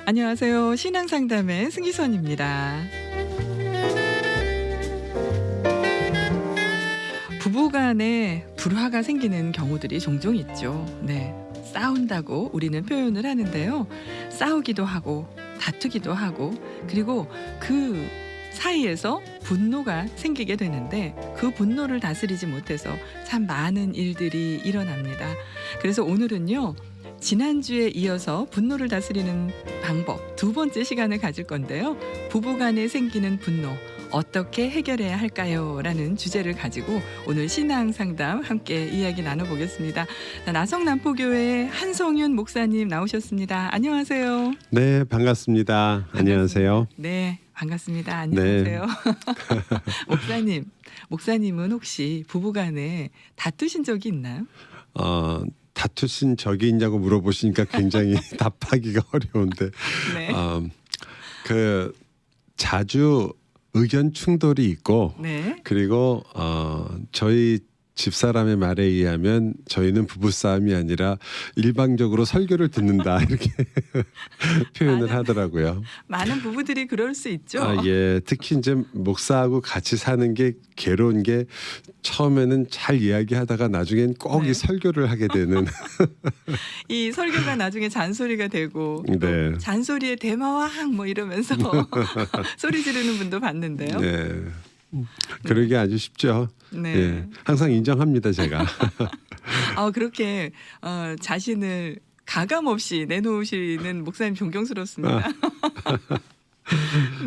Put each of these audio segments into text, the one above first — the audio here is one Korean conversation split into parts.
안녕하세요. 신앙상담의 승기선입니다. 부부간에 불화가 생기는 경우들이 종종 있죠. 네, 싸운다고 우리는 표현을 하는데요. 싸우기도 하고 다투기도 하고 그리고 그 사이에서 분노가 생기게 되는데 그 분노를 다스리지 못해서 참 많은 일들이 일어납니다. 그래서 오늘은요. 지난주에 이어서 분노를 다스리는 방법 두 번째 시간을 가질 건데요. 부부간에 생기는 분노 어떻게 해결해야 할까요? 라는 주제를 가지고 오늘 신앙상담 함께 이야기 나눠보겠습니다. 나성남포교회 한성윤 목사님 나오셨습니다. 안녕하세요. 네, 반갑습니다. 안녕하세요. 네, 반갑습니다. 안녕하세요. 네. 목사님은 혹시 부부간에 다투신 적이 있나요? 다투신 적이 있냐고 물어보시니까 굉장히 답하기가 어려운데 네. 자주 의견 충돌이 있고 네. 그리고 저희 집사람의 말에 의하면 저희는 부부싸움이 아니라 일방적으로 설교를 듣는다 이렇게 표현을 하더라고요. 많은 부부들이 그럴 수 있죠. 예, 특히 이제 목사하고 같이 사는 게 괴로운 게 처음에는 잘 이야기하다가 나중엔 꼭 이 설교를 하게 되는 이 설교가 나중에 잔소리가 되고 네. 잔소리에 대마왕 뭐 이러면서 소리 지르는 분도 봤는데요. 네. 그러기 아주 쉽죠. 네. 예, 항상 인정합니다 제가. 그렇게 자신을 가감 없이 내놓으시는 목사님 존경스럽습니다.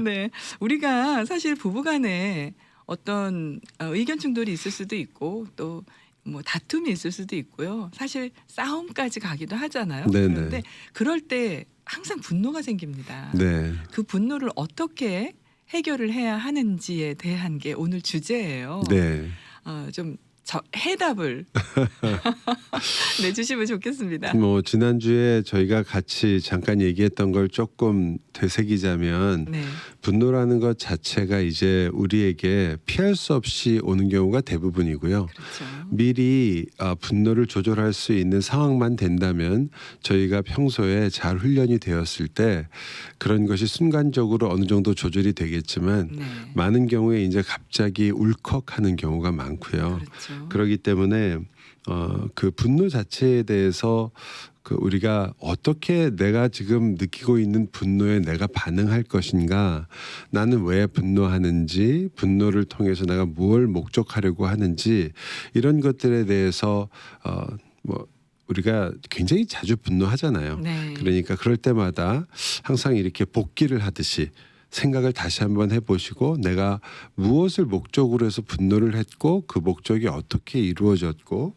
네, 우리가 사실 부부간에 어떤 의견 충돌이 있을 수도 있고 또 뭐 다툼이 있을 수도 있고요. 사실 싸움까지 가기도 하잖아요. 네네. 그런데 그럴 때 항상 분노가 생깁니다. 네. 그 분노를 어떻게 해결을 해야 하는지에 대한 게 오늘 주제예요. 네. 좀 해답을 내주시면 좋겠습니다. 뭐 지난주에 저희가 같이 잠깐 얘기했던 걸 조금 되새기자면 네. 분노라는 것 자체가 이제 우리에게 피할 수 없이 오는 경우가 대부분이고요. 그렇죠. 미리 분노를 조절할 수 있는 상황만 된다면 저희가 평소에 잘 훈련이 되었을 때 그런 것이 순간적으로 어느 정도 조절이 되겠지만 네. 많은 경우에 이제 갑자기 울컥하는 경우가 많고요. 그렇죠. 그렇기 때문에 그 분노 자체에 대해서 우리가 어떻게 내가 지금 느끼고 있는 분노에 내가 반응할 것인가, 나는 왜 분노하는지, 분노를 통해서 내가 무엇을 목적하려고 하는지 이런 것들에 대해서 우리가 굉장히 자주 분노하잖아요. 네. 그러니까 그럴 때마다 항상 이렇게 복기를 하듯이 생각을 다시 한번 해보시고 내가 무엇을 목적으로 해서 분노를 했고 그 목적이 어떻게 이루어졌고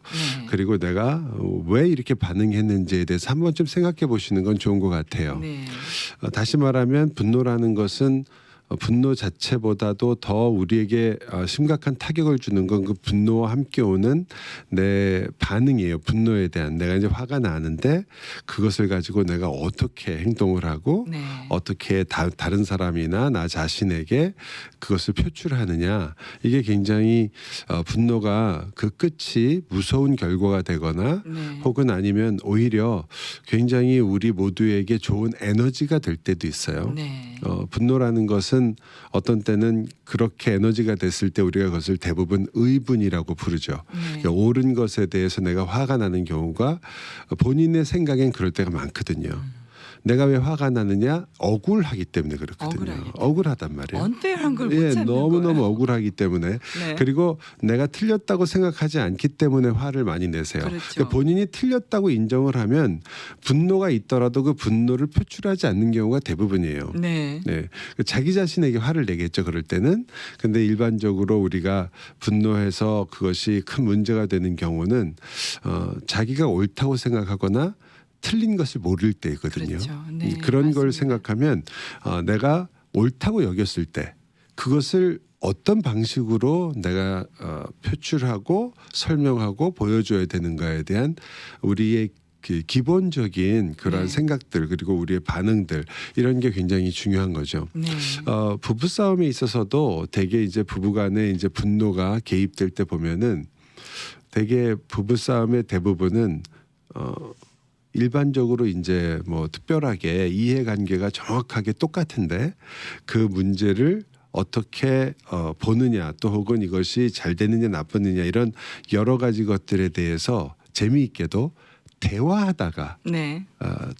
그리고 내가 왜 이렇게 반응했는지에 대해서 한 번쯤 생각해 보시는 건 좋은 것 같아요. 네. 다시 말하면 분노라는 것은 분노 자체보다도 더 우리에게 심각한 타격을 주는 건 그 분노와 함께 오는 내 반응이에요. 분노에 대한 내가 이제 화가 나는데 그것을 가지고 내가 어떻게 행동을 하고 네. 어떻게 다른 사람이나 나 자신에게 그것을 표출하느냐, 이게 굉장히 분노가 그 끝이 무서운 결과가 되거나 네. 혹은 아니면 오히려 굉장히 우리 모두에게 좋은 에너지가 될 때도 있어요. 네. 분노라는 것은 어떤 때는 그렇게 에너지가 됐을 때 우리가 그것을 대부분 의분이라고 부르죠. 네. 옳은 것에 대해서 내가 화가 나는 경우가 본인의 생각엔 그럴 때가 많거든요. 내가 왜 화가 나느냐? 억울하기 때문에 그렇거든요. 억울하단 말이에요. 언짢은 걸 못 예, 참는 너무너무 거예요. 억울하기 때문에 네. 그리고 내가 틀렸다고 생각하지 않기 때문에 화를 많이 내세요. 그렇죠. 그러니까 본인이 틀렸다고 인정을 하면 분노가 있더라도 그 분노를 표출하지 않는 경우가 대부분이에요. 네. 네, 자기 자신에게 화를 내겠죠. 그럴 때는. 근데 일반적으로 우리가 분노해서 그것이 큰 문제가 되는 경우는 자기가 옳다고 생각하거나 틀린 것을 모를 때거든요. 그렇죠. 네, 그런 맞습니다. 걸 생각하면 내가 옳다고 여겼을 때 그것을 어떤 방식으로 내가 표출하고 설명하고 보여줘야 되는가에 대한 우리의 그 기본적인 그런 생각들 그리고 우리의 반응들 이런 게 굉장히 중요한 거죠. 네. 부부 싸움에 있어서도 되게 이제 부부간에 이제 분노가 개입될 때 보면은 되게 부부 싸움의 대부분은 일반적으로 이제 뭐 특별하게 이해관계가 정확하게 똑같은데 그 문제를 어떻게 보느냐 또 혹은 이것이 잘 되느냐 나쁘느냐 이런 여러 가지 것들에 대해서 재미있게도 대화하다가 네.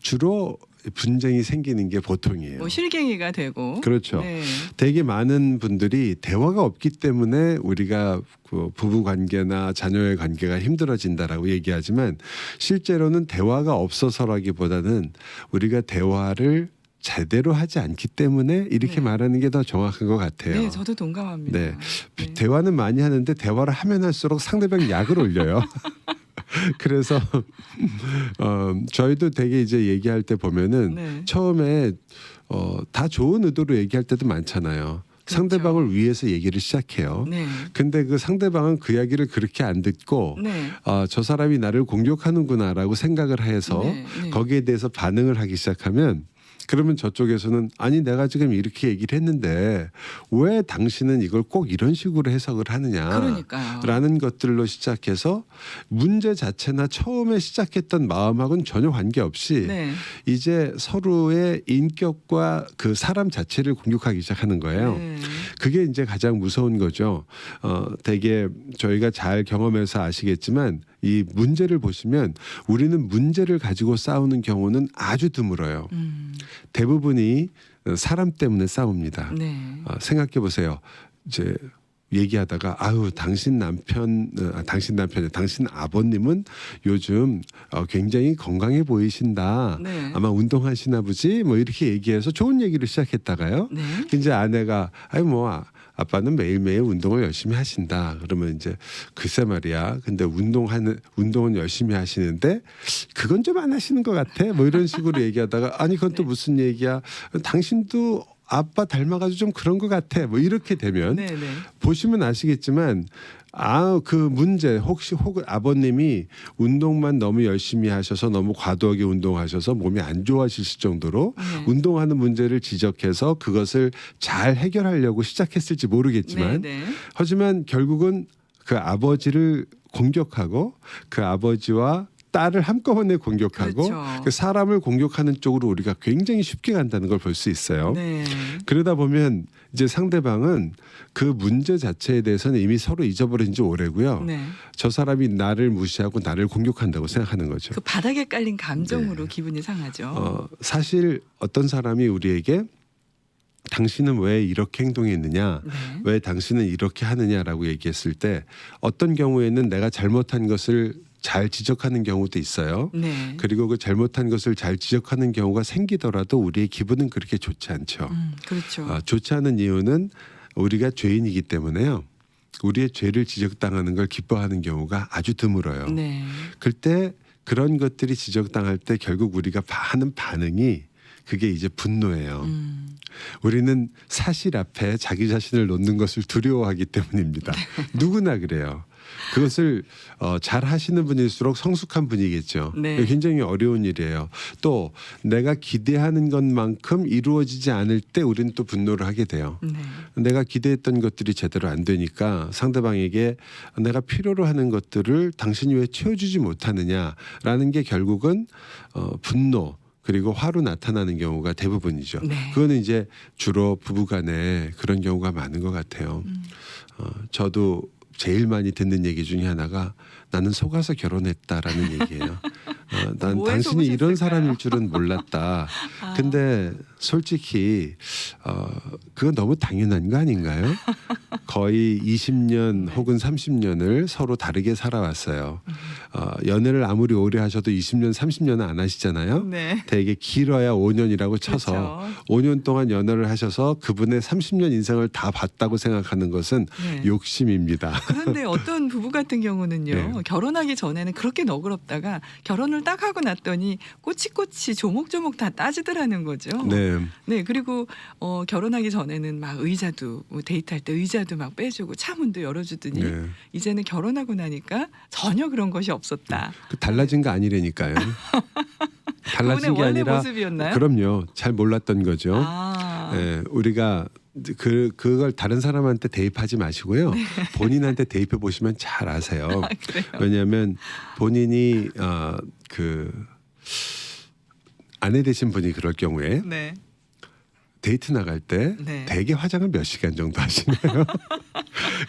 주로 분쟁이 생기는 게 보통이에요. 뭐 실갱이가 되고. 그렇죠. 네. 되게 많은 분들이 대화가 없기 때문에 우리가 그 부부 관계나 자녀의 관계가 힘들어진다라고 얘기하지만 실제로는 대화가 없어서라기보다는 우리가 대화를 제대로 하지 않기 때문에 이렇게 네. 말하는 게 더 정확한 것 같아요. 네, 저도 동감합니다. 네. 네. 대화는 많이 하는데 대화를 하면 할수록 상대방 약을 올려요. 그래서 저희도 되게 이제 얘기할 때 보면은 네. 처음에 다 좋은 의도로 얘기할 때도 많잖아요. 그렇죠. 상대방을 위해서 얘기를 시작해요. 네. 근데 그 상대방은 그 이야기를 그렇게 안 듣고 네. 저 사람이 나를 공격하는구나라고 생각을 해서 네. 네. 거기에 대해서 반응을 하기 시작하면 그러면 저쪽에서는 아니 내가 지금 이렇게 얘기를 했는데 왜 당신은 이걸 꼭 이런 식으로 해석을 하느냐 그러니까요. 라는 것들로 시작해서 문제 자체나 처음에 시작했던 마음하고는 전혀 관계없이 네. 이제 서로의 인격과 그 사람 자체를 공격하기 시작하는 거예요. 네. 그게 이제 가장 무서운 거죠. 되게 저희가 잘 경험해서 아시겠지만 이 문제를 보시면 우리는 문제를 가지고 싸우는 경우는 아주 드물어요. 대부분이 사람 때문에 싸웁니다. 네. 생각해 보세요. 이제 얘기하다가 아유 당신 아버님은 요즘 굉장히 건강해 보이신다. 네. 아마 운동하시나 보지. 뭐 이렇게 얘기해서 좋은 얘기를 시작했다가요. 네. 이제 아내가 아유 뭐 아빠는 매일매일 운동을 열심히 하신다. 그러면 이제 글쎄 말이야. 근데 운동은 열심히 하시는데 그건 좀 안 하시는 것 같아. 뭐 이런 식으로 얘기하다가 아니 그건 또 무슨 얘기야. 당신도 아빠 닮아가지고 좀 그런 것 같아. 뭐 이렇게 되면 네. 네. 보시면 아시겠지만 그 문제 혹은 아버님이 운동만 너무 열심히 하셔서 너무 과도하게 운동하셔서 몸이 안 좋아지실 정도로 네. 운동하는 문제를 지적해서 그것을 잘 해결하려고 시작했을지 모르겠지만 네. 네. 하지만 결국은 그 아버지를 공격하고 그 아버지와 딸을 한꺼번에 공격하고 그렇죠. 그 사람을 공격하는 쪽으로 우리가 굉장히 쉽게 간다는 걸 볼 수 있어요. 네. 그러다 보면 이제 상대방은 그 문제 자체에 대해서는 이미 서로 잊어버린 지 오래고요. 네. 저 사람이 나를 무시하고 나를 공격한다고 생각하는 거죠. 그 바닥에 깔린 감정으로 네. 기분이 상하죠. 사실 어떤 사람이 우리에게 당신은 왜 이렇게 행동했느냐, 네. 왜 당신은 이렇게 하느냐라고 얘기했을 때 어떤 경우에는 내가 잘못한 것을 잘 지적하는 경우도 있어요. 네. 그리고 그 잘못한 것을 잘 지적하는 경우가 생기더라도 우리의 기분은 그렇게 좋지 않죠. 그렇죠. 좋지 않은 이유는 우리가 죄인이기 때문에요. 우리의 죄를 지적당하는 걸 기뻐하는 경우가 아주 드물어요. 네. 그때 그런 것들이 지적당할 때 결국 우리가 하는 반응이 그게 이제 분노예요. 우리는 사실 앞에 자기 자신을 놓는 것을 두려워하기 때문입니다. 누구나 그래요. 그것을 잘 하시는 분일수록 성숙한 분이겠죠. 네. 굉장히 어려운 일이에요. 또 내가 기대하는 것만큼 이루어지지 않을 때 우리는 또 분노를 하게 돼요. 네. 내가 기대했던 것들이 제대로 안 되니까 상대방에게 내가 필요로 하는 것들을 당신이 왜 채워주지 못하느냐라는 게 결국은 분노 그리고 화로 나타나는 경우가 대부분이죠. 네. 그거는 이제 주로 부부간에 그런 경우가 많은 것 같아요. 저도 제일 많이 듣는 얘기 중에 하나가 나는 속아서 결혼했다라는 얘기예요. 난 뭐에 당신이 이런 속으셨을까요? 사람일 줄은 몰랐다. 근데 솔직히 그건 너무 당연한 거 아닌가요? 거의 20년 혹은 30년을 서로 다르게 살아왔어요. 연애를 아무리 오래 하셔도 20년, 30년은 안 하시잖아요. 네. 되게 길어야 5년이라고 쳐서 그렇죠. 5년 동안 연애를 하셔서 그분의 30년 인생을 다 봤다고 생각하는 것은 네. 욕심입니다. 그런데 어떤 부부 같은 경우는요. 네. 결혼하기 전에는 그렇게 너그럽다가 결혼을 딱 하고 났더니 꼬치꼬치 조목조목 다 따지더라는 거죠. 네. 네, 그리고 결혼하기 전에는 막 의자도 데이트할 때 의자도 막 빼주고 차문도 열어주더니 네. 이제는 결혼하고 나니까 전혀 그런 것이 없었다. 그 달라진 거 아니라니까요. 달라진 그분의 게 원래 아니라 모습이었나요? 그럼요. 잘 몰랐던 거죠. 아, 예, 우리가 그걸 다른 사람한테 대입하지 마시고요. 본인한테 대입해 보시면 잘 아세요. 그래요. 왜냐하면 본인이 아내 되신 분이 그럴 경우에 네. 데이트 나갈 때 네. 대개 화장을 몇 시간 정도 하시나요?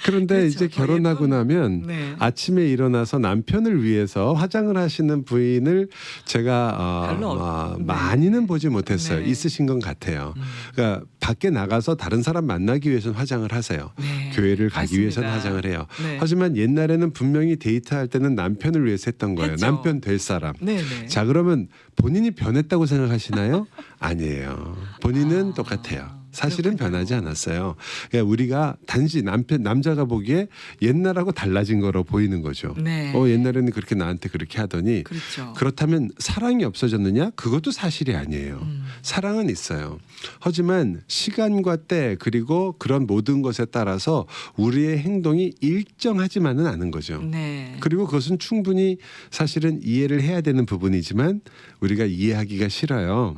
그런데 그렇죠. 이제 더 결혼하고 예쁜- 나면 네. 아침에 일어나서 남편을 위해서 화장을 하시는 부인을 제가 별로 네. 많이는 보지 못했어요. 네. 있으신 건 같아요. 그러니까 밖에 나가서 다른 사람 만나기 위해서는 화장을 하세요. 네. 교회를 가기 맞습니다. 위해서는 화장을 해요. 네. 하지만 옛날에는 분명히 데이트할 때는 남편을 위해서 했던 거예요. 했죠. 남편 될 사람. 네네. 자, 그러면 본인이 변했다고 생각하시나요? 아니에요. 본인은 똑같아요. 사실은 그렇군요. 변하지 않았어요. 그러니까 우리가 단지 남자가 보기에 옛날하고 달라진 거로 보이는 거죠. 네. 옛날에는 그렇게 나한테 그렇게 하더니 그렇죠. 그렇다면 사랑이 없어졌느냐? 그것도 사실이 아니에요. 사랑은 있어요. 하지만 시간과 때 그리고 그런 모든 것에 따라서 우리의 행동이 일정하지만은 않은 거죠. 네. 그리고 그것은 충분히 사실은 이해를 해야 되는 부분이지만 우리가 이해하기가 싫어요.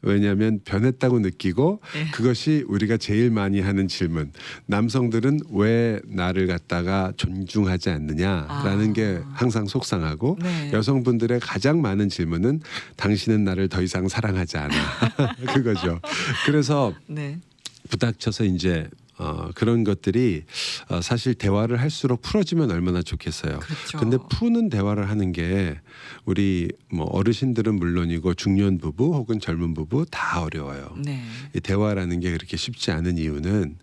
왜냐하면 변했다고 느끼고 네. 그것이 우리가 제일 많이 하는 질문. 남성들은 왜 나를 갖다가 존중하지 않느냐라는 게 항상 속상하고 네. 여성분들의 가장 많은 질문은 당신은 나를 더 이상 사랑하지 않아. 그거죠. 그래서 네. 부닥쳐서 이제 그런 것들이 사실 대화를 할수록 풀어지면 얼마나 좋겠어요. 그렇죠. 근데 푸는 대화를 하는 게 우리 뭐 어르신들은 물론이고 중년 부부 혹은 젊은 부부 다 어려워요. 네. 이 대화라는 게 그렇게 쉽지 않은 이유는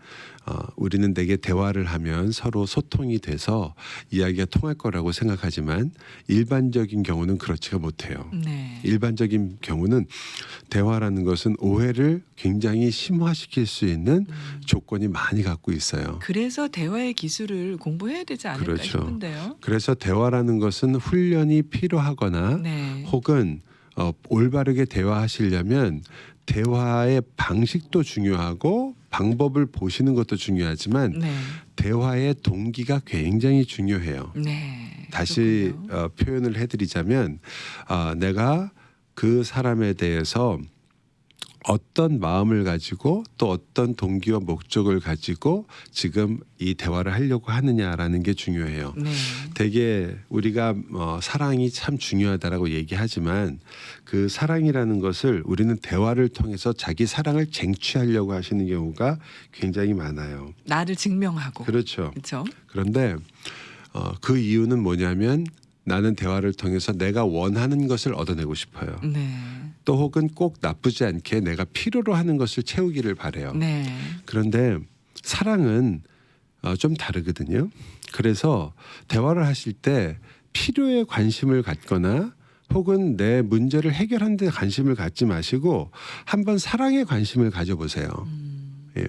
우리는 되게 대화를 하면 서로 소통이 돼서 이야기가 통할 거라고 생각하지만 일반적인 경우는 그렇지가 못해요. 네. 일반적인 경우는 대화라는 것은 오해를 굉장히 심화시킬 수 있는 조건이 많이 갖고 있어요. 그래서 대화의 기술을 공부해야 되지 않을까 그렇죠. 싶은데요. 그래서 대화라는 것은 훈련이 필요하거나 네. 혹은 올바르게 대화하시려면 대화의 방식도 중요하고 방법을 보시는 것도 중요하지만 네. 대화의 동기가 굉장히 중요해요. 네. 다시 그렇군요. 표현을 해드리자면 내가 그 사람에 대해서 어떤 마음을 가지고 또 어떤 동기와 목적을 가지고 지금 이 대화를 하려고 하느냐라는 게 중요해요. 네. 되게 우리가 사랑이 참 중요하다라고 얘기하지만 그 사랑이라는 것을 우리는 대화를 통해서 자기 사랑을 쟁취하려고 하시는 경우가 굉장히 많아요. 나를 증명하고. 그렇죠. 그렇죠. 그런데 그 이유는 뭐냐면 나는 대화를 통해서 내가 원하는 것을 얻어내고 싶어요. 네. 또 혹은 꼭 나쁘지 않게 내가 필요로 하는 것을 채우기를 바래요. 네. 그런데 사랑은 좀 다르거든요. 그래서 대화를 하실 때 필요에 관심을 갖거나 혹은 내 문제를 해결하는 데 관심을 갖지 마시고 한번 사랑에 관심을 가져보세요. 예.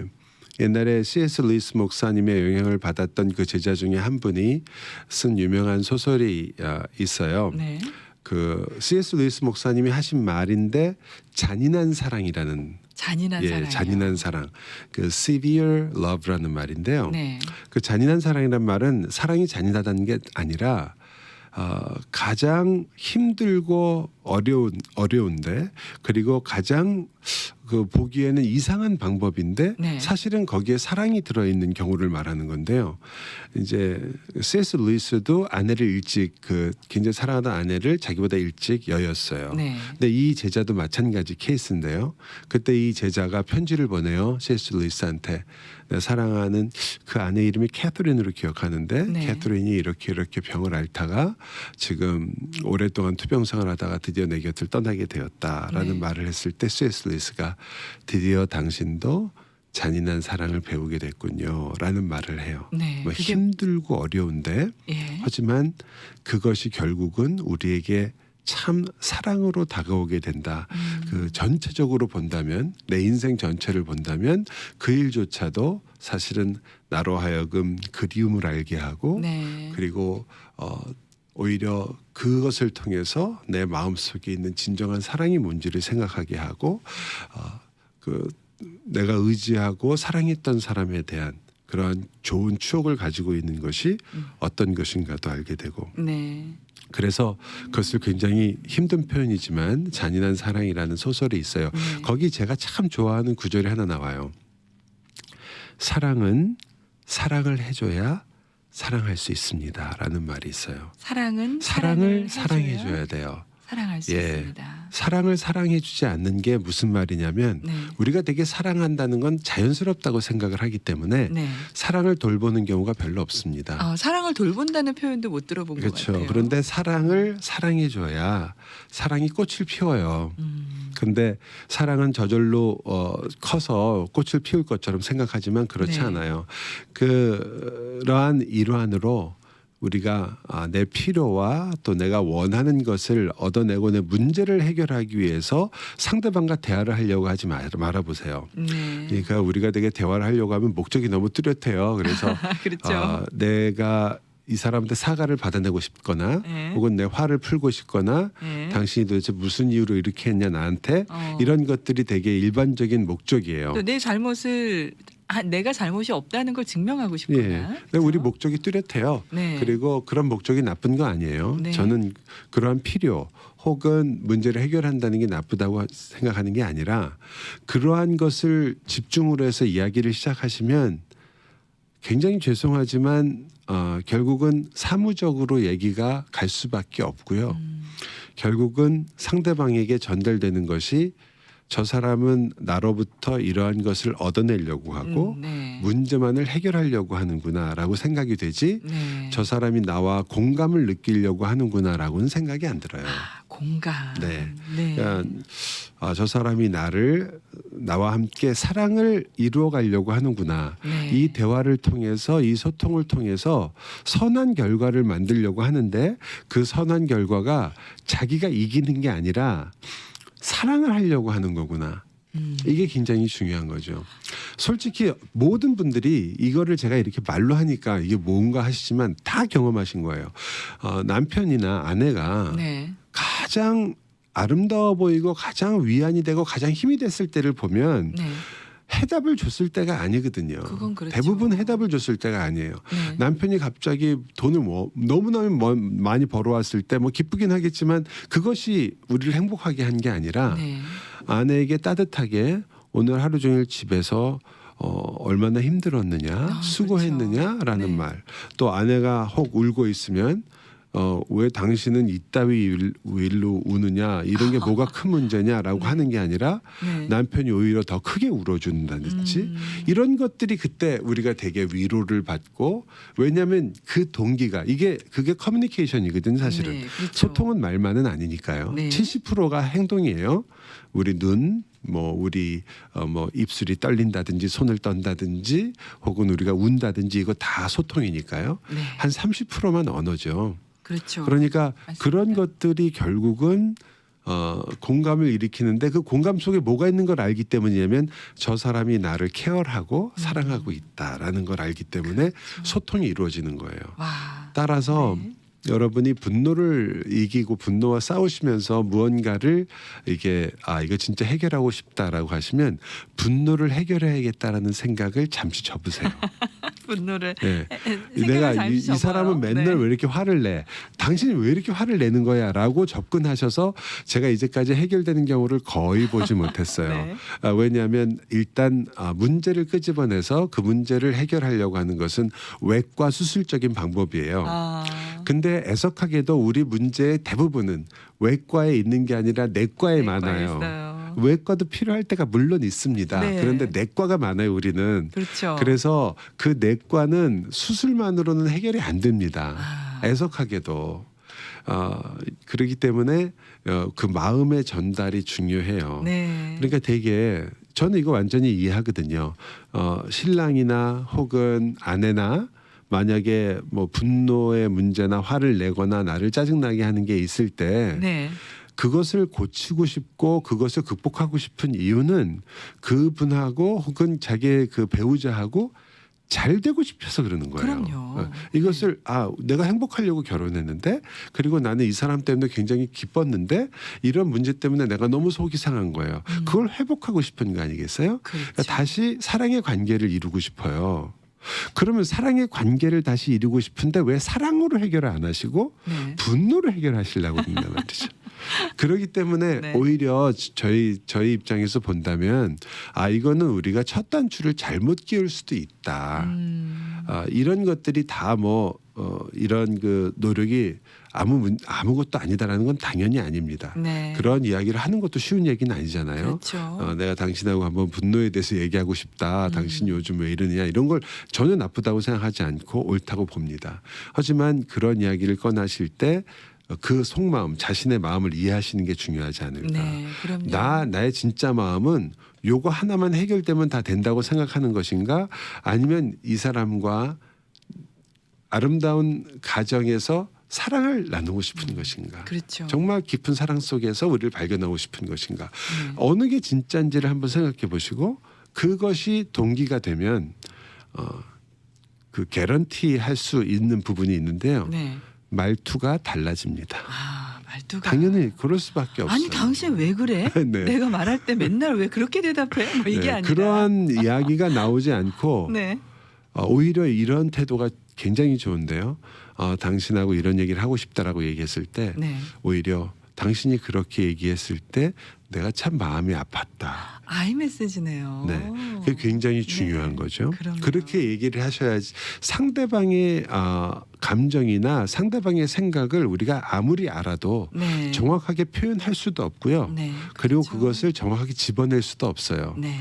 옛날에 C.S. 루이스 목사님의 영향을 받았던 그 제자 중에 한 분이 쓴 유명한 소설이 있어요. 네. 그 C.S. 루이스 목사님이 하신 말인데 잔인한 사랑이라는 잔인한 사랑. 잔인한 사랑. 그 severe love라는 말인데요. 네. 그 잔인한 사랑이란 말은 사랑이 잔인하다는 게 아니라 가장 힘들고 어려운데 그리고 가장 그 보기에는 이상한 방법인데 네. 사실은 거기에 사랑이 들어있는 경우를 말하는 건데요. 이제 C.S. 루이스도 아내를 일찍 굉장히 사랑하던 아내를 자기보다 일찍 여였어요. 네. 근데 이 제자도 마찬가지 케이스인데요. 그때 이 제자가 편지를 보내요. C.S. 루이스한테. 내가 사랑하는 그 아내 이름이 캐서린으로 기억하는데 네. 캐서린이 이렇게 병을 앓다가 지금 오랫동안 투병생활 하다가 드디어 내 곁을 떠나게 되었다라는 네. 말을 했을 때 C.S. 루이스가 드디어 당신도 잔인한 사랑을 배우게 됐군요 라는 말을 해요. 네. 뭐 그게 힘들고 어려운데 예. 하지만 그것이 결국은 우리에게 참 사랑으로 다가오게 된다. 그 전체적으로 본다면 내 인생 전체를 본다면 그 일조차도 사실은 나로 하여금 그리움을 알게 하고 네. 그리고 오히려 그것을 통해서 내 마음속에 있는 진정한 사랑이 뭔지를 생각하게 하고 내가 의지하고 사랑했던 사람에 대한 그러한 좋은 추억을 가지고 있는 것이 어떤 것인가도 알게 되고 네. 그래서 그것을 굉장히 힘든 표현이지만 잔인한 사랑이라는 소설이 있어요. 네. 거기 제가 참 좋아하는 구절이 하나 나와요. 사랑은 사랑을 해줘야 사랑할 수 있습니다라는 말이 있어요. 사랑은 사랑을 사랑해줘야 사랑해줘야 돼요. 사랑할 수 예. 있습니다. 사랑을 사랑해주지 않는 게 무슨 말이냐면 네. 우리가 되게 사랑한다는 건 자연스럽다고 생각을 하기 때문에 네. 사랑을 돌보는 경우가 별로 없습니다. 사랑을 돌본다는 표현도 못 들어본 것 그렇죠. 같아요. 그런데 사랑을 사랑해줘야 사랑이 꽃을 피워요. 근데 사랑은 저절로 커서 꽃을 피울 것처럼 생각하지만 그렇지 네. 않아요. 그러한 일환으로 우리가 내 필요와 또 내가 원하는 것을 얻어내고 내 문제를 해결하기 위해서 상대방과 대화를 하려고 하지 말아보세요. 네. 그러니까 우리가 되게 대화를 하려고 하면 목적이 너무 뚜렷해요. 그래서 그렇죠. 내가 이 사람한테 사과를 받아내고 싶거나 네. 혹은 내 화를 풀고 싶거나 네. 당신이 도대체 무슨 이유로 이렇게 했냐 나한테 이런 것들이 되게 일반적인 목적이에요. 또 내 잘못을 내가 잘못이 없다는 걸 증명하고 싶거나. 예. 근데 우리 목적이 뚜렷해요. 네. 그리고 그런 목적이 나쁜 거 아니에요. 네. 저는 그러한 필요 혹은 문제를 해결한다는 게 나쁘다고 생각하는 게 아니라 그러한 것을 집중으로 해서 이야기를 시작하시면 굉장히 죄송하지만 결국은 사무적으로 얘기가 갈 수밖에 없고요. 결국은 상대방에게 전달되는 것이 저 사람은 나로부터 이러한 것을 얻어내려고 하고 네. 문제만을 해결하려고 하는구나라고 생각이 되지 네. 저 사람이 나와 공감을 느끼려고 하는구나라고는 생각이 안 들어요. 공감. 네. 네. 그러니까 저 사람이 나와 함께 사랑을 이루어 가려고 하는구나. 네. 이 대화를 통해서 이 소통을 통해서 선한 결과를 만들려고 하는데 그 선한 결과가 자기가 이기는 게 아니라 사랑을 하려고 하는 거구나. 이게 굉장히 중요한 거죠. 솔직히 모든 분들이 이거를 제가 이렇게 말로 하니까 이게 뭔가 하시지만 다 경험하신 거예요. 남편이나 아내가 네. 가장 아름다워 보이고 가장 위안이 되고 가장 힘이 됐을 때를 보면 네. 해답을 줬을 때가 아니거든요. 그건 그렇죠. 대부분 해답을 줬을 때가 아니에요. 네. 남편이 갑자기 돈을 너무너무 많이 벌어왔을 때 뭐 기쁘긴 하겠지만 그것이 우리를 행복하게 한 게 아니라 네. 아내에게 따뜻하게 오늘 하루 종일 집에서 얼마나 힘들었느냐 수고했느냐라는 그렇죠. 네. 말. 또 아내가 혹 울고 있으면 왜 당신은 이따위 일로 우느냐 이런 게 뭐가 큰 문제냐라고 하는 게 아니라 네. 남편이 오히려 더 크게 울어준다든지 이런 것들이 그때 우리가 되게 위로를 받고 왜냐하면 그 동기가 그게 커뮤니케이션이거든 사실은. 네, 그렇죠. 소통은 말만은 아니니까요. 네. 70%가 행동이에요. 우리 눈, 우리 입술이 떨린다든지 손을 떤다든지 혹은 우리가 운다든지 이거 다 소통이니까요. 네. 한 30%만 언어죠. 그렇죠. 그러니까 맞습니다. 그런 것들이 결국은 공감을 일으키는데 그 공감 속에 뭐가 있는 걸 알기 때문이냐면 저 사람이 나를 케어하고 사랑하고 있다라는 걸 알기 때문에 소통이 이루어지는 거예요. 와. 따라서 네. 여러분이 분노를 이기고 분노와 싸우시면서 무언가를 이거 진짜 해결하고 싶다라고 하시면 분노를 해결해야겠다라는 생각을 잠시 접으세요. 분노를 네. 생각을 내가 잠시 이 사람은 접어요. 맨날 네. 왜 이렇게 화를 내? 당신이 왜 이렇게 화를 내는 거야?라고 접근하셔서 제가 이제까지 해결되는 경우를 거의 보지 못했어요. 네. 왜냐하면 일단 문제를 끄집어내서 그 문제를 해결하려고 하는 것은 외과 수술적인 방법이에요. 근데 애석하게도 우리 문제의 대부분은 외과에 있는 게 아니라 내과에 많아요. 있어요. 외과도 필요할 때가 물론 있습니다. 네. 그런데 내과가 많아요, 우리는. 그렇죠. 그래서 그 내과는 수술만으로는 해결이 안 됩니다. 애석하게도. 그렇기 때문에 그 마음의 전달이 중요해요. 네. 그러니까 되게 저는 이거 완전히 이해하거든요. 신랑이나 혹은 아내나 만약에 분노의 문제나 화를 내거나 나를 짜증나게 하는 게 있을 때 네. 그것을 고치고 싶고 그것을 극복하고 싶은 이유는 그분하고 혹은 자기의 그 배우자하고 잘 되고 싶어서 그러는 거예요. 그럼요. 이것을 내가 행복하려고 결혼했는데 그리고 나는 이 사람 때문에 굉장히 기뻤는데 이런 문제 때문에 내가 너무 속이 상한 거예요. 그걸 회복하고 싶은 거 아니겠어요? 그렇죠. 그러니까 다시 사랑의 관계를 이루고 싶어요. 그러면 사랑의 관계를 다시 이루고 싶은데 왜 사랑으로 해결을 안 하시고 네. 분노로 해결하시려고 그런단 말이죠. 그렇기 때문에 네. 오히려 저희 입장에서 본다면 이거는 우리가 첫 단추를 잘못 끼울 수도 있다. 이런 것들이 다 이런 그 노력이 아무것도 아니다라는 건 당연히 아닙니다. 네. 그런 이야기를 하는 것도 쉬운 얘기는 아니잖아요. 그렇죠. 내가 당신하고 한번 분노에 대해서 얘기하고 싶다. 당신 요즘 왜 이러느냐 이런 걸 전혀 나쁘다고 생각하지 않고 옳다고 봅니다. 하지만 그런 이야기를 꺼내실 때 그 속마음, 자신의 마음을 이해하시는 게 중요하지 않을까. 네, 그럼요. 나의 진짜 마음은 요거 하나만 해결되면 다 된다고 생각하는 것인가? 아니면 이 사람과 아름다운 가정에서 사랑을 나누고 싶은 것인가? 그렇죠. 정말 깊은 사랑 속에서 우리를 발견하고 싶은 것인가? 네. 어느 게 진짜인지를 한번 생각해 보시고 그것이 동기가 되면 그 개런티 할 수 있는 부분이 있는데요. 네. 말투가 달라집니다. 말투가 당연히 그럴 수밖에 없어요. 아니 당신 왜 그래? 네. 내가 말할 때 맨날 왜 그렇게 대답해? 뭐 이게 네, 아니라 그러한 이야기가 나오지 않고 네. 오히려 이런 태도가 굉장히 좋은데요. 당신하고 이런 얘기를 하고 싶다라고 얘기했을 때 네. 오히려 당신이 그렇게 얘기했을 때 내가 참 마음이 아팠다. 아이 메시지네요. 네, 그게 굉장히 중요한 네. 거죠. 그럼요. 그렇게 얘기를 하셔야지 상대방의 감정이나 상대방의 생각을 우리가 아무리 알아도 네. 정확하게 표현할 수도 없고요. 네. 그리고 그렇죠. 그것을 정확하게 집어낼 수도 없어요. 네.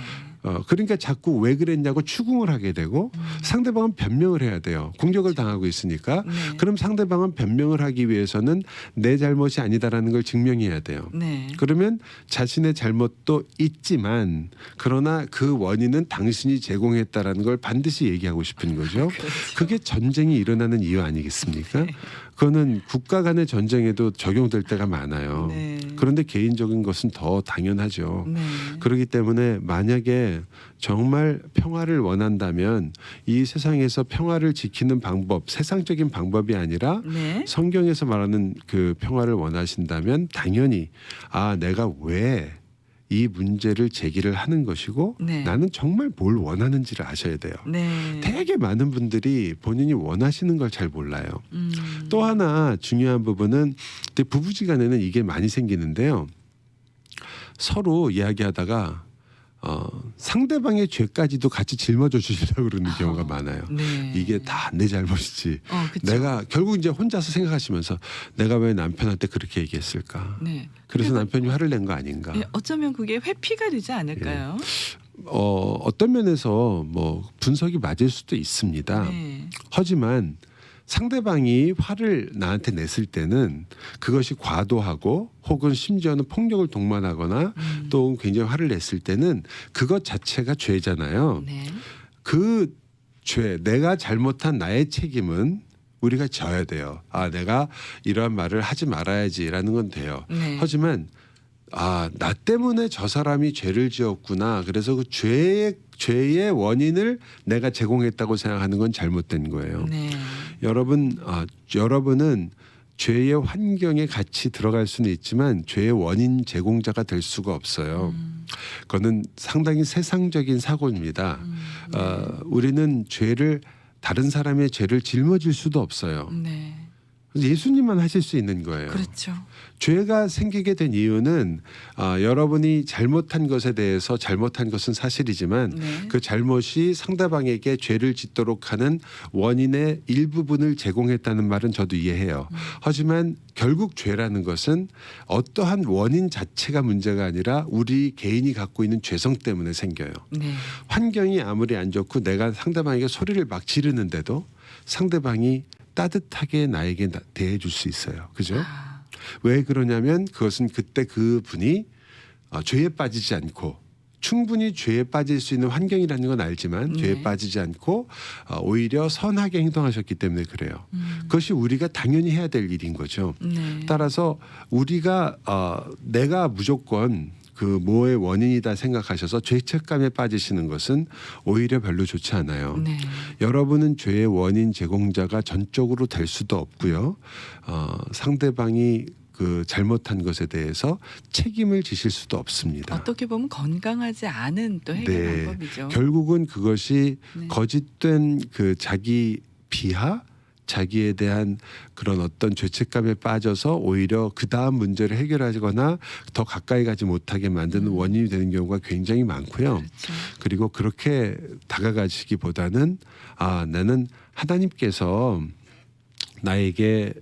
그러니까 자꾸 왜 그랬냐고 추궁을 하게 되고 상대방은 변명을 해야 돼요. 공격을 당하고 있으니까. 네. 그럼 상대방은 변명을 하기 위해서는 내 잘못이 아니다라는 걸 증명해야 돼요. 네. 그러면 자신의 잘못도 있지만 그러나 그 원인은 당신이 제공했다라는 걸 반드시 얘기하고 싶은 거죠. 그렇죠. 그게 전쟁이 일어나는 이유 아니겠습니까? 네. 그거는 국가 간의 전쟁에도 적용될 때가 많아요. 네. 그런데 개인적인 것은 더 당연하죠. 네. 그렇기 때문에 만약에 정말 평화를 원한다면 이 세상에서 평화를 지키는 방법, 세상적인 방법이 아니라 네. 성경에서 말하는 그 평화를 원하신다면 당연히 내가 왜 이 문제를 제기를 하는 것이고 네. 나는 정말 뭘 원하는지를 아셔야 돼요. 네. 되게 많은 분들이 본인이 원하시는 걸 잘 몰라요. 음. 또 하나 중요한 부분은 부부지간에는 이게 많이 생기는데요. 서로 이야기하다가 상대방의 죄까지도 같이 짊어져 주시려고 그러는 경우가 많아요. 네. 이게 다 내 잘못이지. 그쵸. 내가 결국 이제 혼자서 생각하시면서 내가 왜 남편한테 그렇게 얘기했을까? 네. 그래서 남편이 화를 낸 거 아닌가? 네, 어쩌면 그게 회피가 되지 않을까요? 어떤 면에서 뭐 분석이 맞을 수도 있습니다. 네. 하지만 상대방이 화를 나한테 냈을 때는 그것이 과도하고 혹은 심지어는 폭력을 동반하거나 또 굉장히 화를 냈을 때는 그것 자체가 죄잖아요. 네. 그 죄, 내가 잘못한 나의 책임은 우리가 져야 돼요. 내가 이러한 말을 하지 말아야지라는 건 돼요. 네. 하지만 나 때문에 저 사람이 죄를 지었구나. 그래서 그 죄의 원인을 내가 제공했다고 생각하는 건 잘못된 거예요. 네. 여러분은 죄의 환경에 같이 들어갈 수는 있지만 죄의 원인 제공자가 될 수가 없어요. 그거는 상당히 세상적인 사고입니다. 우리는 다른 사람의 죄를 짊어질 수도 없어요. 네. 예수님만 하실 수 있는 거예요. 그렇죠. 죄가 생기게 된 이유는 여러분이 잘못한 것에 대해서 잘못한 것은 사실이지만 네. 그 잘못이 상대방에게 죄를 짓도록 하는 원인의 일부분을 제공했다는 말은 저도 이해해요. 하지만 결국 죄라는 것은 어떠한 원인 자체가 문제가 아니라 우리 개인이 갖고 있는 죄성 때문에 생겨요. 네. 환경이 아무리 안 좋고 내가 상대방에게 소리를 막 지르는데도 상대방이 따뜻하게 나에게 대해줄 수 있어요. 그죠? 왜 그러냐면 그것은 그때 그 분이 죄에 빠지지 않고 충분히 죄에 빠질 수 있는 환경이라는 건 알지만 네. 죄에 빠지지 않고 오히려 선하게 행동하셨기 때문에 그래요. 그것이 우리가 당연히 해야 될 일인 거죠. 네. 따라서 우리가 내가 무조건 그 뭐의 원인이다 생각하셔서 죄책감에 빠지시는 것은 오히려 별로 좋지 않아요. 네. 여러분은 죄의 원인 제공자가 전적으로 될 수도 없고요. 상대방이 그 잘못한 것에 대해서 책임을 지실 수도 없습니다. 어떻게 보면 건강하지 않은 또 해결 방법이죠. 결국은 그것이 네. 거짓된 그 자기 비하, 자기에 대한 그런 어떤 죄책감에 빠져서 오히려 그 다음 문제를 해결하거나 더 가까이 가지 못하게 만드는 원인이 되는 경우가 굉장히 많고요. 그렇죠. 그리고 그렇게 다가가시기보다는 나는 하나님께서 나에게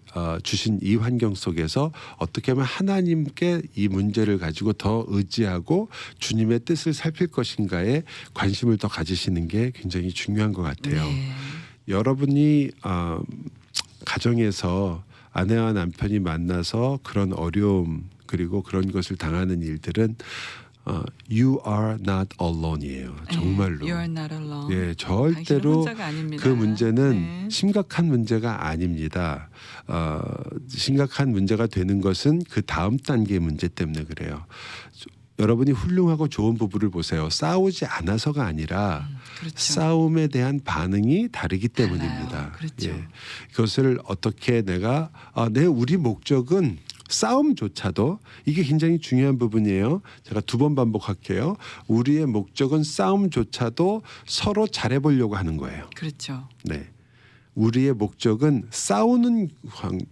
주신 이 환경 속에서 어떻게 하면 하나님께 이 문제를 가지고 더 의지하고 주님의 뜻을 살필 것인가에 관심을 더 가지시는 게 굉장히 중요한 것 같아요. 네. 여러분이 가정에서 아내와 남편이 만나서 그런 어려움 그리고 그런 것을 당하는 일들은 You are not alone이에요. 정말로. You are not alone. 예, 당신은 절대로 혼자가 아닙니다. 그 문제는 네. 심각한 문제가 아닙니다. 심각한 문제가 되는 것은 그 다음 단계의 문제 때문에 그래요. 여러분이 훌륭하고 좋은 부부를 보세요. 싸우지 않아서가 아니라 그렇죠. 싸움에 대한 반응이 다르기 때문입니다. 달라요. 그렇죠. 예. 그것을 어떻게 내가 우리 목적은 싸움조차도 이게 굉장히 중요한 부분이에요. 제가 2번 반복할게요. 우리의 목적은 싸움조차도 서로 잘해보려고 하는 거예요. 그렇죠. 네. 우리의 목적은 싸우는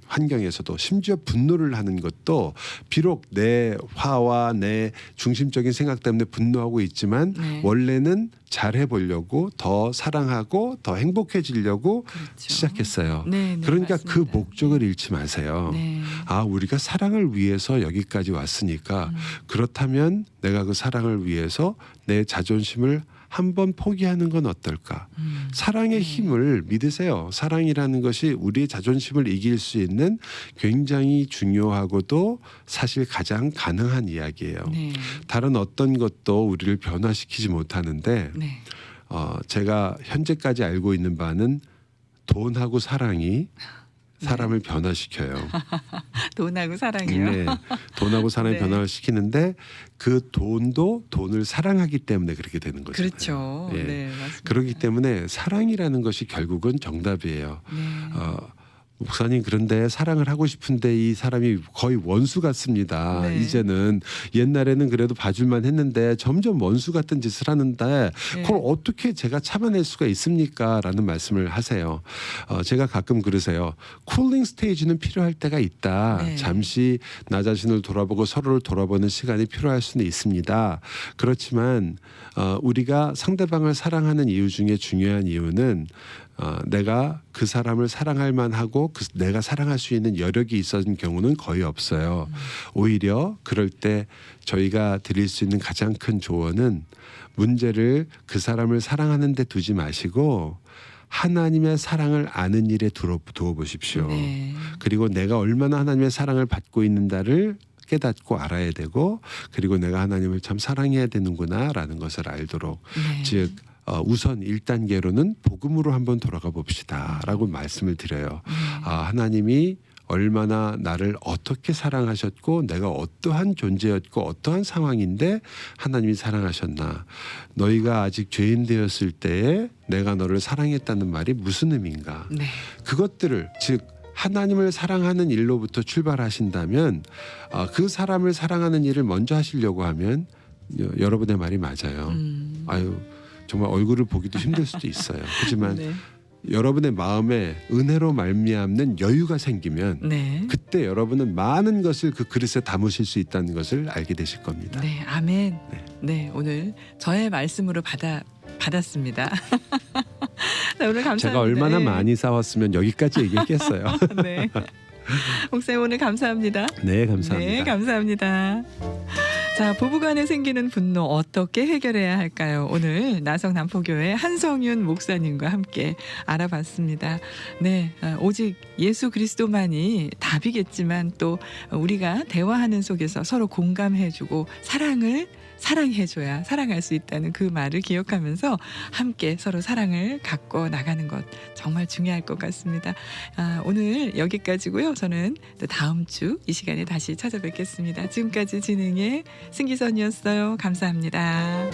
환경에서도 심지어 분노를 하는 것도 비록 내 화와 내 중심적인 생각 때문에 분노하고 있지만 네. 원래는 잘해보려고 더 사랑하고 더 행복해지려고 그렇죠. 시작했어요. 네, 네, 그러니까 맞습니다. 그 목적을 잃지 마세요. 네. 우리가 사랑을 위해서 여기까지 왔으니까 그렇다면 내가 그 사랑을 위해서 내 자존심을 한번 포기하는 건 어떨까? 사랑의 힘을 믿으세요. 사랑이라는 것이 우리의 자존심을 이길 수 있는 굉장히 중요하고도 사실 가장 가능한 이야기예요. 네. 다른 어떤 것도 우리를 변화시키지 못하는데 네. 제가 현재까지 알고 있는 바는 돈하고 사랑이 사람을 변화시켜요. 돈하고 사랑이요. 네, 돈하고 사람이 네. 변화를 시키는데 그 돈도 돈을 사랑하기 때문에 그렇게 되는 거죠. 그렇죠. 예. 네, 맞습니다. 그렇기 때문에 사랑이라는 것이 결국은 정답이에요. 네. 목사님 그런데 사랑을 하고 싶은데 이 사람이 거의 원수 같습니다. 네. 이제는 옛날에는 그래도 봐줄만 했는데 점점 원수 같은 짓을 하는데 네. 그걸 어떻게 제가 참아낼 수가 있습니까? 라는 말씀을 하세요. 제가 가끔 그러세요. 쿨링 스테이지는 필요할 때가 있다. 네. 잠시 나 자신을 돌아보고 서로를 돌아보는 시간이 필요할 수는 있습니다. 그렇지만 우리가 상대방을 사랑하는 이유 중에 중요한 이유는 내가 그 사람을 사랑할 만하고 내가 사랑할 수 있는 여력이 있었는 경우는 거의 없어요. 오히려 그럴 때 저희가 드릴 수 있는 가장 큰 조언은 문제를 그 사람을 사랑하는 데 두지 마시고 하나님의 사랑을 아는 일에 두어 보십시오. 네. 그리고 내가 얼마나 하나님의 사랑을 받고 있는가를 깨닫고 알아야 되고 그리고 내가 하나님을 참 사랑해야 되는구나라는 것을 알도록 네. 즉 우선 1단계로는 복음으로 한번 돌아가 봅시다라고 말씀을 드려요. 하나님이 얼마나 나를 어떻게 사랑하셨고 내가 어떠한 존재였고 어떠한 상황인데 하나님이 사랑하셨나. 너희가 아직 죄인 되었을 때에 내가 너를 사랑했다는 말이 무슨 의미인가. 네. 그것들을 즉 하나님을 사랑하는 일로부터 출발하신다면 그 사람을 사랑하는 일을 먼저 하시려고 하면 여러분의 말이 맞아요. 정말 얼굴을 보기도 힘들 수도 있어요. 하지만 네. 여러분의 마음에 은혜로 말미암는 여유가 생기면 네. 그때 여러분은 많은 것을 그 그릇에 담으실 수 있다는 것을 알게 되실 겁니다. 네, 아멘. 네. 네, 오늘 저의 말씀으로 받았습니다. 네, 오늘 감사합니다. 제가 얼마나 네. 많이 싸웠으면 여기까지 얘기했겠어요. 네. 목사님 오늘 감사합니다. 네, 감사합니다. 네, 감사합니다. 자, 부부간에 생기는 분노 어떻게 해결해야 할까요? 오늘 나성 남포교회 한성윤 목사님과 함께 알아봤습니다. 네, 오직 예수 그리스도만이 답이겠지만 또 우리가 대화하는 속에서 서로 공감해주고 사랑해줘야 사랑할 수 있다는 그 말을 기억하면서 함께 서로 사랑을 갖고 나가는 것 정말 중요할 것 같습니다. 오늘 여기까지고요. 저는 또 다음 주 이 시간에 다시 찾아뵙겠습니다. 지금까지 진행의 승기선이었어요. 감사합니다.